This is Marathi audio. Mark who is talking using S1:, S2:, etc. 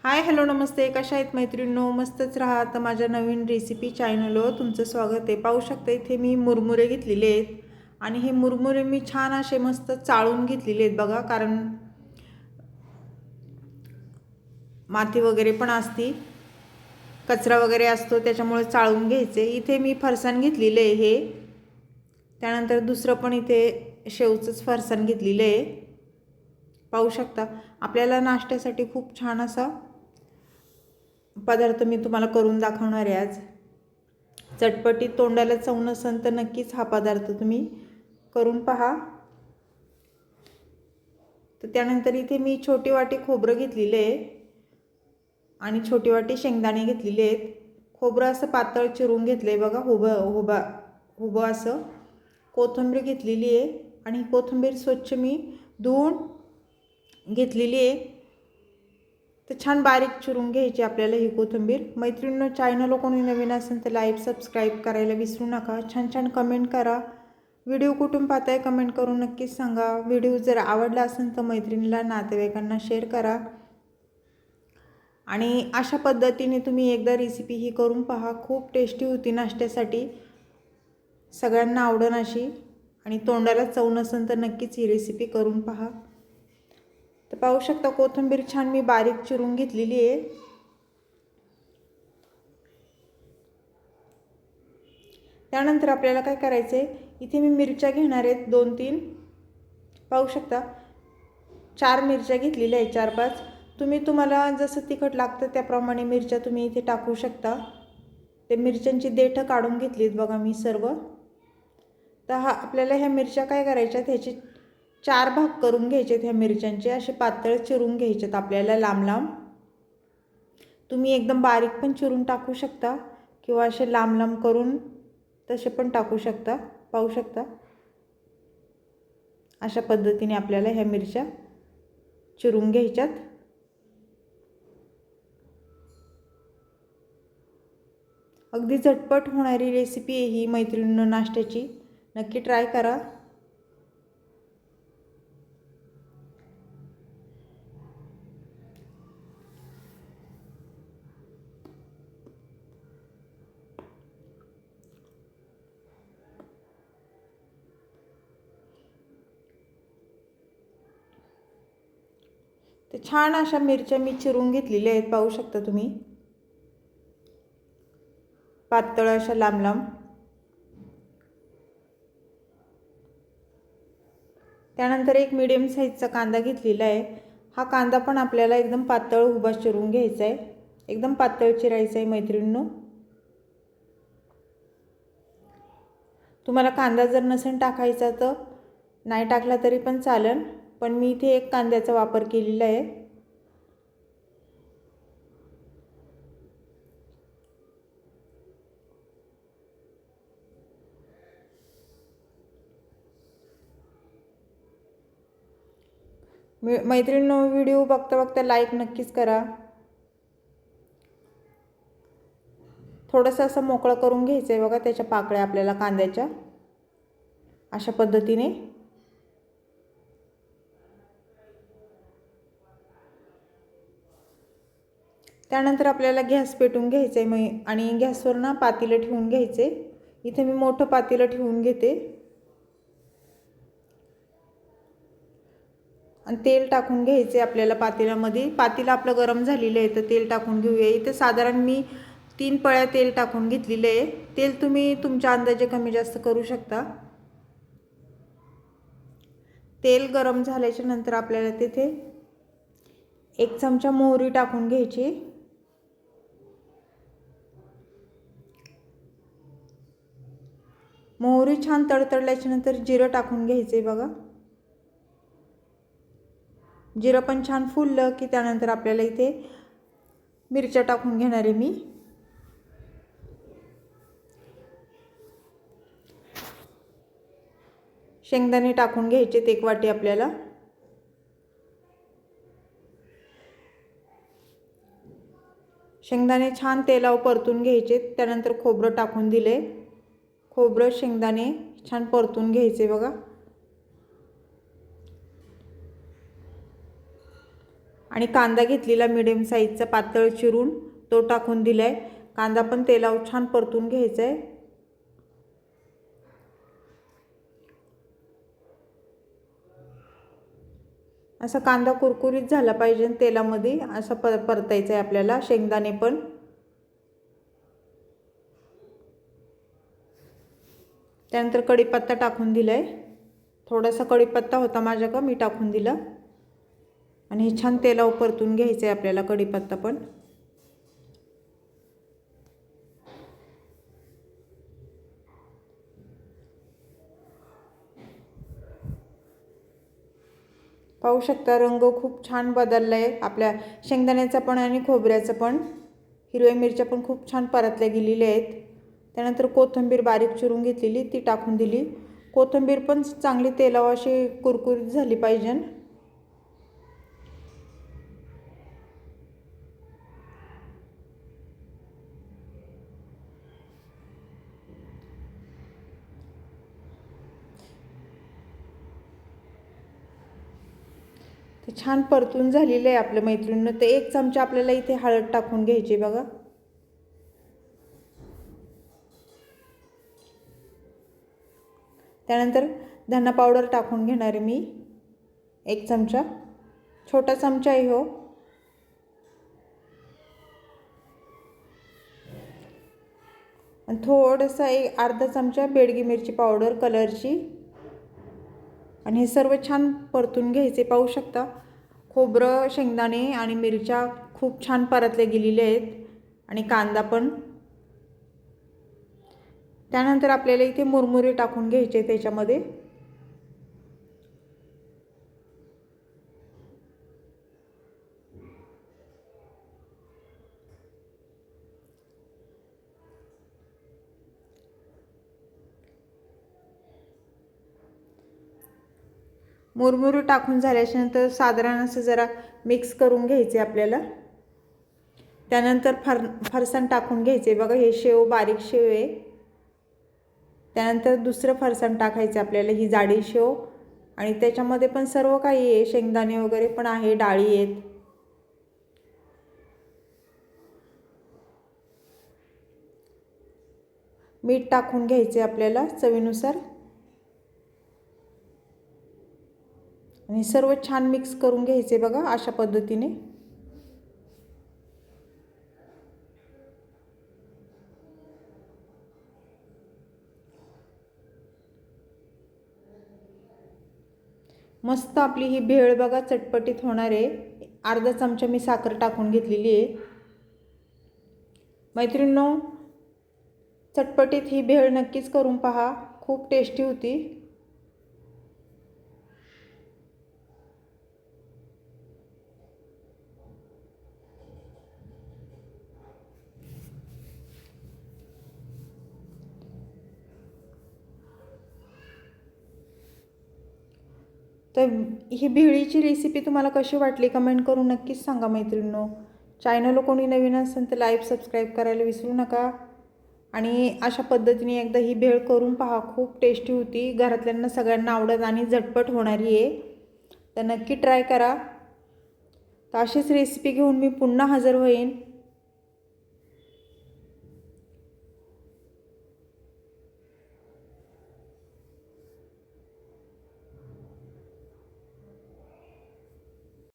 S1: हाय हॅलो नमस्ते, कशा आहेत मैत्रिणींनो? मस्तच राहा. तर माझ्या नवीन रेसिपी चॅनलवर तुमचं स्वागत आहे. पाहू शकता इथे मी मुरमुरे घेतलेले आहेत आणि हे मुरमुरे मी छान असे मस्त चाळून घेतलेले आहेत बघा, कारण माती वगैरे पण असती, कचरा वगैरे असतो, त्याच्यामुळे चाळून घ्यायचे. इथे मी फरसाण घेतलेले आहे हे, त्यानंतर दुसरं पण इथे शेवचंच फरसाण घेतलेलं आहे. पाहू शकता आपल्याला नाश्त्यासाठी खूप छान असा पदार्थ मी तुम्हाला करून दाखवणार आहे आज. चटपटीत तोंडाला चव नसेल तर नक्कीच हा पदार्थ तुम्ही करून पहा. तर त्यानंतर इथे मी छोटी वाटी खोबरं घेतलेले आहे आणि छोटी वाटी शेंगदाणे घेतलेले आहेत. खोबरं असं पातळ चिरून घेतलं आहे बघा, उभं असं. कोथिंबीर घेतलेली आहे आणि कोथिंबीर स्वच्छ मी धुवून घेतलेली आहे. तर छान बारीक चिरून घ्यायची आपल्याला ही कोथिंबीर. मैत्रिणींनो, चॅनलला कोणी नवीन असेल तर लाईक सबस्क्राईब करायला विसरू नका. छान छान कमेंट करा. व्हिडिओ कुठून पाहताय कमेंट करून नक्कीच सांगा. व्हिडिओ जर आवडला असेल तर मैत्रिणीला नातेवाईकांना शेअर करा आणि अशा पद्धतीने तुम्ही एकदा रेसिपी ही करून पहा. खूप टेस्टी होती नाश्त्यासाठी, सगळ्यांना आवडेल अशी, आणि तोंडाला चव नसेल तर नक्कीच ही रेसिपी करून पहा. तर पाहू शकता कोथिंबीर छान मी बारीक चिरून घेतलेली आहे. त्यानंतर आपल्याला काय करायचं आहे, इथे मी मिरच्या घेणार आहेत 2-3. पाहू शकता 4 मिरच्या घेतलेल्या आहेत, 4-5. तुम्हाला जसं तिखट लागतं त्याप्रमाणे मिरच्या तुम्ही इथे टाकू शकता. ते मिरच्यांची देठं काढून घेतलीत बघा मी सर्व. तर आपल्याला ह्या मिरच्या काय करायच्यात, ह्याचे 4 भाग करून घ्यायचेत. ह्या मिरच्यांचे असे पातळ चिरून घ्यायचेत आपल्याला, लांब लांब. तुम्ही एकदम बारीक पण चिरून टाकू शकता किंवा असे लांब लांब करून तसे पण टाकू शकता. पाहू शकता अशा पद्धतीने आपल्याला ह्या मिरच्या चिरून घ्यायच्यात. अगदी झटपट होणारी रेसिपी आहे ही मैत्रिणींनो नाश्त्याची. नक्की ट्राय करा. तर छान अशा मिरच्या मी चिरून घेतलेल्या आहेत. पाहू शकता तुम्ही, पातळ अशा लांब लांब. त्यानंतर एक मीडियम साईजचा कांदा घेतलेला आहे. हा कांदा पण आपल्याला एकदम पातळ उभा चिरून घ्यायचा आहे, एकदम पातळ चिरायचा आहे मैत्रिणींनो. तुम्हाला कांदा जर नसेल टाकायचा तर नाही टाकला तरी पण चालेल, पण मी इथे एक कांद्याचा वापर केलेला आहे. मैत्रिणींनो, व्हिडिओ बघता बघता लाईक नक्कीच करा. थोडंसं असं मोकळं करून घ्यायचं आहे बघा त्याच्या पाकळ्या आपल्याला कांद्याच्या, अशा पद्धतीने. त्यानंतर आपल्याला गॅस पेटवून घ्यायचं आहे आणि गॅसवर ना पातेलं ठेवून घ्यायचे. इथे मी मोठं पातेलं ठेवून घेते आणि तेल टाकून घ्यायचे आपल्याला पातेल्यामध्ये. पातेलं आपलं गरम झालेलं आहे तर तेल टाकून घेऊया. इथे साधारण मी 3 पळ्या तेल टाकून घेतलेलं आहे. तेल तुम्ही तुमच्या अंदाजे कमी जास्त करू शकता. तेल गरम झाल्याच्या नंतर आपल्याला तिथे 1 चमचा मोहरी टाकून घ्यायची. मोहरी छान तडतडल्याच्या नंतर जिरं टाकून घ्यायचे बघा. जिरं पण छान फुललं की त्यानंतर आपल्याला इथे मिरच्या टाकून घेणार आहे मी. शेंगदाणे टाकून घ्यायचे 1 वाटी आपल्याला. शेंगदाणे छान तेलावर परतून घ्यायचे. त्यानंतर खोबरं टाकून दिले. खोबरं शेंगदाणे छान परतून घ्यायचे बघा. आणि कांदा घेतलेला मीडियम साईजचा पातळ चिरून तो टाकून दिला आहे. कांदा पण तेलावर छान परतून घ्यायचा आहे. असा कांदा कुरकुरीत झाला पाहिजे तेलामध्ये, असा परतायचा आहे आपल्याला. शेंगदाणे पण त्यानंतर कढीपत्ता टाकून दिला आहे. थोडासा कढीपत्ता होता माझ्याकडे, मी टाकून दिला. आणि हे छान तेलावर परतून घ्यायचं आहे आपल्याला कढीपत्ता पण. पाहू शकता रंग खूप छान बदलला आहे आपल्या शेंगदाण्याचा पण आणि खोबऱ्याचा पण. हिरव्या मिरच्या पण खूप छान परतल्या गेलेल्या आहेत. त्यानंतर कोथिंबीर बारीक चिरून घेतलेली ती टाकून दिली. कोथिंबीर पण चांगली तेलावर अशी कुरकुरीत झाली पाहिजे. ते छान परतून झालेलं आहे आपल्या मैत्रिणींना. तर 1 चमचा आपल्याला इथे हळद टाकून घ्यायची बघा. त्यानंतर धना पावडर टाकून घेणार आहे मी 1 चमचा, छोटा चमचा आहे हो. आणि थोडासा अर्धा चमचा बेडगी मिरची पावडर कलरची. आणि हे सर्व छान परतून घ्यायचे. पाहू शकता खोबरं, शेंगदाणे आणि मिरच्या खूप छान परतल्या गेलेल्या आहेत आणि कांदा पण. त्यानंतर आपल्याला इथे मुरमुरे टाकून घ्यायचे त्याच्यामध्ये. मुरमुरे टाकून झाल्यानंतर साधारण असं जरा मिक्स करून घ्यायचे आपल्याला. त्यानंतर फरसाण टाकून घ्यायचे बघा. हे शेव बारीक शेव आहे. त्यानंतर दुसरं फरसाण टाकायचं आपल्याला, ही जाडी शेव. आणि त्याच्यामध्ये पण सर्व काही आहे, शेंगदाणे वगैरे पण आहे, डाळी आहेत. मीठ टाकून घ्यायचे आपल्याला चवीनुसार. आणि सर्व छान मिक्स करून घ्यायचे बघा अशा पद्धतीने. मस्त आपली ही भेळ बघा चटपटीत होणार आहे. अर्धा चमचा मी साखर टाकून घेतलेली आहे. मैत्रिणींनो, चटपटीत ही भेळ नक्कीच करून पहा, खूप टेस्टी होती. तर ही भेळीची रेसिपी तुम्हाला कशी वाटली कमेंट करून नक्कीच सांगा मैत्रिणींनो. चॅनल कोणी नवीन असेल तर लाईक सबस्क्राईब करायला विसरू नका. आणि अशा पद्धतीने एकदा ही भेळ करून पहा, खूप टेस्टी होती. घरातल्यांना सगळ्यांना आवडत आणि झटपट होणारी आहे. तर नक्की ट्राय करा. तर अशीच रेसिपी घेऊन मी पुन्हा हजर होईन.